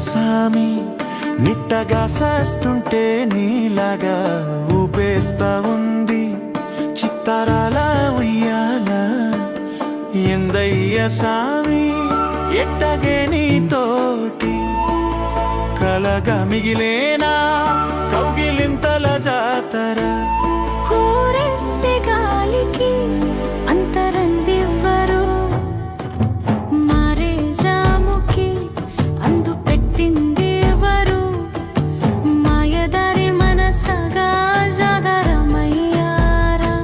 సామి నిట్టగా సస్తుంటే నీలాగా ఊపేస్తా ఉంది చిత్తరాల ఉయ్యాల ఎందయ్య సామి ఎట్టగే నీతోటి కలగా మిగిలేనా కౌగిలింతల జాతర కూరెస్సే గాలికి అంతరందివ్వరు మారే జాముకి అందు పెట్టింది ఎవరు మాయదారి మనసగా జాగరమయ్యారా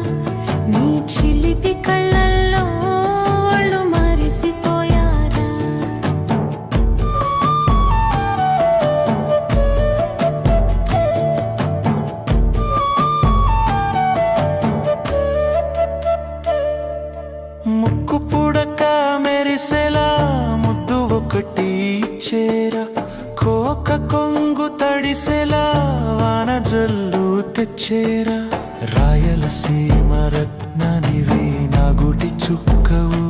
నీ చిలిపి కళ్ళల్లో ఒళ్ళు మరిసిపోయారా ముక్కు పుడక మెరిసెలా ముద్దు ఒకటి చేరా కోక కొంగు తడిసెలా వాన జల్లు తెచ్చేరా రాయలసీమ రత్నానివి నా గుటి చుక్కవు